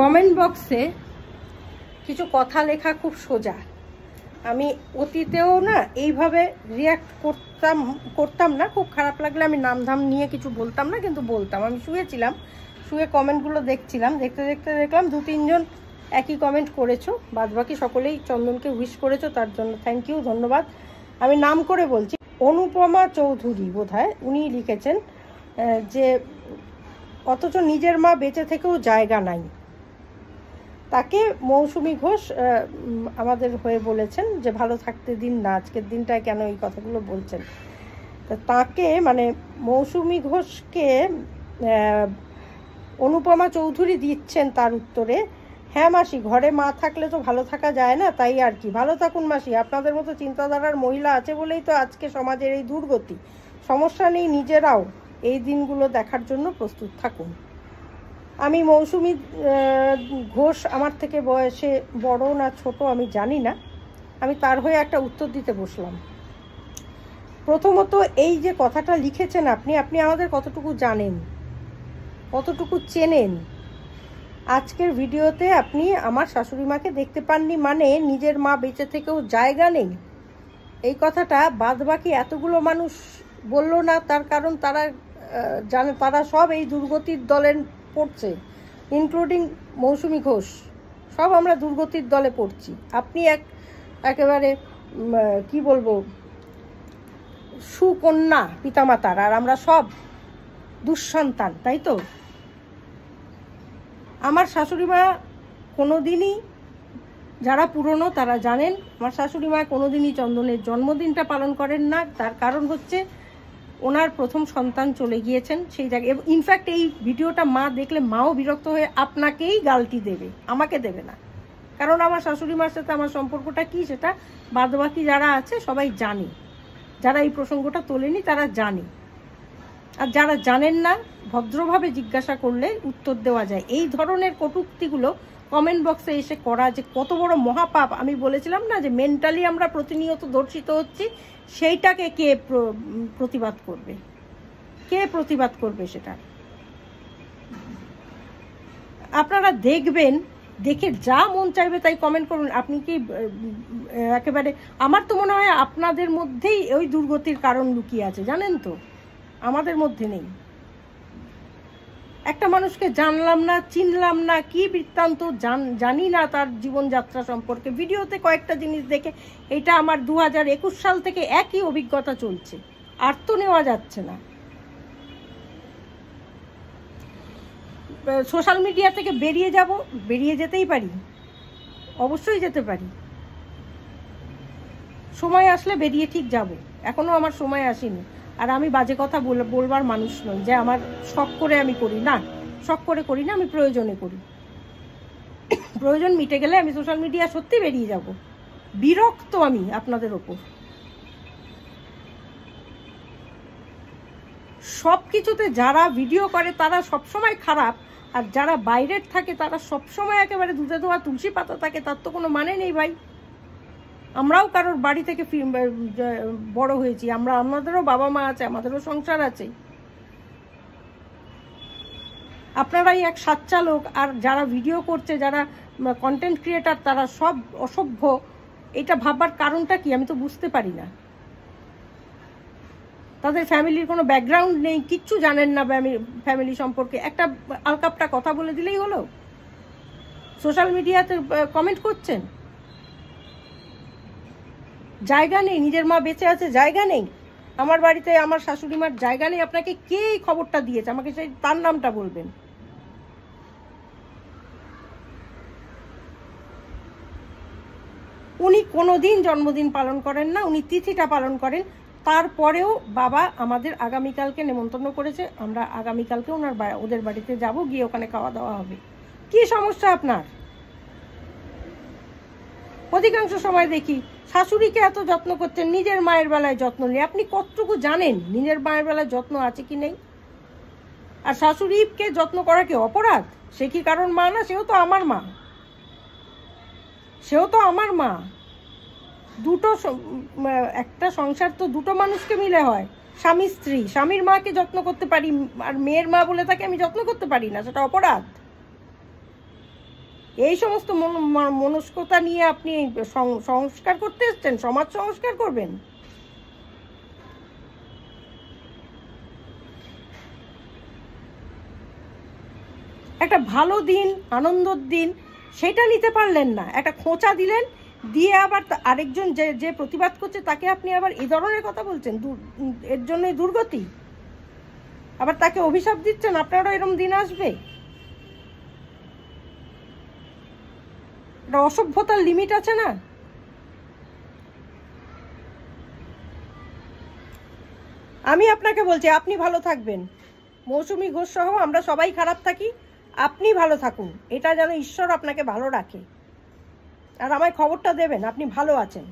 Comment বক্সে কিছু কথা লেখা খুব সোজা। আমি অতীতেও না এইভাবে রিয়াক্ট করতাম না। খুব খারাপ লাগলে আমি নামধাম নিয়ে কিছু বলতাম না, কিন্তু বলতাম। আমি শুয়েছিলাম, শুয়ে কমেন্টগুলো দেখছিলাম, দেখতে দেখতে দেখলাম 2-3 জন একই কমেন্ট করেছো, বাদবাকি সকলেই চন্দনকে উইশ করেছো, তার জন্য থ্যাংক ইউ, ধন্যবাদ। আমি নাম করে বলছি, অনুপমা চৌধুরী বোধহয় উনি লিখেছেন যে অথচ নিজের মা বেঁচে থেকেও জায়গা নাই। তাকে মৌসুমী ঘোষ আমাদের হয়ে বলেছেন যে ভালো থাকতে দিন না, আজকের দিনটায় কেন এই কথাগুলো বলছেন। তো তাকে মানে মৌসুমী ঘোষকে অনুপমা চৌধুরী দিচ্ছেন তার উত্তরে, হ্যাঁ মাসি, ঘরে মা থাকলে তো ভালো থাকা যায় না, তাই আর কি। ভালো থাকুন মাসি, আপনাদের মতো চিন্তাধারার মহিলা আছে বলেই তো আজকে সমাজের এই দুর্গতি। সমস্যা নেই, নিজেরাও এই দিনগুলো দেখার জন্য প্রস্তুত থাকুন। আমি মৌসুমী ঘোষ আমার থেকে বয়সে বড় না ছোট আমি জানি না, আমি তার হয়ে একটা উত্তর দিতে বসলাম। প্রথমত এই যে কথাটা লিখেছেন আপনি আমাদের কতটুকু জানেন, কতটুকু চেনেন? আজকের ভিডিওতে আপনি আমার শাশুড়ি মাকে দেখতে পাননি মানে নিজের মা বেঁচে থেকেও জায়গা নেই, এই কথাটা বাদবাকি এতগুলো মানুষ বলল না। তার কারণ তারা জানে, তারা সব এই দুর্গতির দলে পড়ছে, ইনক্লুডিং মৌসুমী ঘোষ। সব আমরা দুর্গতির দলে পড়ছি। আপনি একেবারে কি বলবো, সুকন্যা পিতামাতার, আর আমরা সব দুঃসন্তান, তাই তো? আমার শাশুড়ি মা কোনোদিনই, যারা পুরনো তারা জানেন, আমার শাশুড়ি মা কোনোদিনই চন্দনের জন্মদিনটা পালন করেন না। তার কারণ হচ্ছে ওনার প্রথম সন্তান চলে গিয়েছেন সেই জায়গায়। ইনফ্যাক্ট এই ভিডিওটা মা দেখলে মাও বিরক্ত হয়ে আপনাকেই গালটি দেবে, আমাকে দেবে না। কারণ আমার শাশুড়ি মার সাথে আমার সম্পর্কটা কি সেটা বাদবাকি যারা আছে সবাই জানে, যারা এই প্রসঙ্গটা তোলেনি তারা জানে। আর যারা জানেন না ভদ্রভাবে জিজ্ঞাসা করলে উত্তর দেওয়া যায়। এই ধরনের কটূক্তিগুলো কমেন্ট বক্সে এসে করা যে কত বড় মহাপাপ। আমি বলেছিলাম না যে মেন্টালি আমরা প্রতিনিয়ত ধর্ষিত হচ্ছি, সেইটাকে কে প্রতিবাদ করবে? কে প্রতিবাদ করবে সেটা? আপনারা দেখবেন, দেখে যা মন চাইবে তাই কমেন্ট করুন। আপনি কি একেবারে, আমার তো মনে হয় আপনাদের মধ্যেই ওই দুর্গতির কারণ লুকিয়ে আছে, জানেন তো? আমাদের মধ্যে নেই। একটা মানুষকে জানলাম না, চিনলাম না, কি বৃত্তান্ত জানি না তার জীবনযাত্রা সম্পর্কে। ভিডিওতে কয়েকটা জিনিস দেখে এটা আমার 2021 সাল থেকে একই অভিজ্ঞতা চলছে, আর তো নেওয়া যাচ্ছে না। সোশ্যাল মিডিয়া থেকে বেরিয়ে যেতেই পারি, অবশ্যই যেতে পারি। সময় আসলে বেরিয়ে ঠিক যাব, এখনো আমার সময় আসেনি। আর আমি বাজে কথা বলবার মানুষ নই যে আমার শখ করে আমি করি না, শখ করে করি না, আমি প্রয়োজনে করি। প্রয়োজন মিটে গেলে আমি সোশ্যাল মিডিয়া সত্যি বেরিয়ে যাব। বিরক্ত আমি আপনাদের ওপর। সব কিছুতে যারা ভিডিও করে তারা সবসময় খারাপ, আর যারা বাইরের থাকে তারা সবসময় একেবারে দুধে ধোয়া তুলসী পাতা থাকে, তার তো কোনো মানে নেই ভাই। আমরাও কারোর বাড়ি থেকে বড় হয়েছি, আমাদেরও বাবা মা আছে, আমাদেরও সংসার আছে। আপনারাই এক সাচ্চা লোক, আর যারা ভিডিও করছে, যারা কন্টেন্ট ক্রিয়েটার, তারা সব অসভ্য। এটা ভাববার কারণটা কি আমি তো বুঝতে পারি না। তাদের ফ্যামিলির কোনো ব্যাকগ্রাউন্ড নেই, কিচ্ছু জানেন না ফ্যামিলি সম্পর্কে। একটা আলকাপটা কথা বলে দিলেই হলো, সোশ্যাল মিডিয়াতে কমেন্ট করছেন। জায়গা নেই, নিজের মা বেঁচে আছে, জায়গা নেই। আমার বাড়িতে আমার শাশুড়ি মার জায়গা নেই। আপনাকে কে এই খবরটা দিয়েছে আমাকে তার নামটা বলবেন। উনি কোনোদিন জন্মদিন পালন করেন না, উনি তিথিটা পালন করেন। তারপরেও বাবা আমাদের আগামীকালকে নেমন্তন্ন করেছে, আমরা আগামীকালকে ওদের বাড়িতে যাব, গিয়ে ওখানে খাওয়া দাওয়া হবে। কি সমস্যা আপনার? অধিকাংশ সময় দেখি শাশুড়িকে এত যত্ন করছেন, নিজের মায়ের বেলায় যত্ন নেই। আপনি কতটুকু জানেন নিজের মায়ের বেলায় যত্ন আছে কি নেই? আর শাশুড়িকে যত্ন করা কি অপরাধ? সে কি কারণ মা না? সেও তো আমার মা, সেও তো আমার মা। একটা সংসার তো দুটো মানুষকে মিলে হয়, স্বামী স্ত্রী। স্বামীর মাকে যত্ন করতে পারি, আর মেয়ের মা বলে তাকে আমি যত্ন করতে পারি না, সেটা অপরাধ? এই সমস্ত মনস্কতা নিয়ে আপনি সংস্কার করতে এসছেন, সমাজ সংস্কার করবেন? একটা ভালো দিন, আনন্দর দিন, সেটা নিতে পারলেন না, একটা খোঁচা দিলেন, দিয়ে আবার আরেকজন যে যে প্রতিবাদ করছে তাকে আপনি আবার এই ধরনের কথা বলছেন, এর জন্যই দুর্গতি, আবার তাকে অভিশাপ দিচ্ছেন আপনারও এরকম দিন আসবে। একটা অসভ্যতার লিমিট আছে না? আমি আপনাকে বলছি আপনি ভালো থাকবেন, মৌসুমী ঘোষ সহ আমরা সবাই খারাপ থাকি, আপনি ভালো থাকুন, এটা যেন ঈশ্বর আপনাকে ভালো রাখে। আর আমায় খবরটা দেবেন আপনি ভালো আছেন।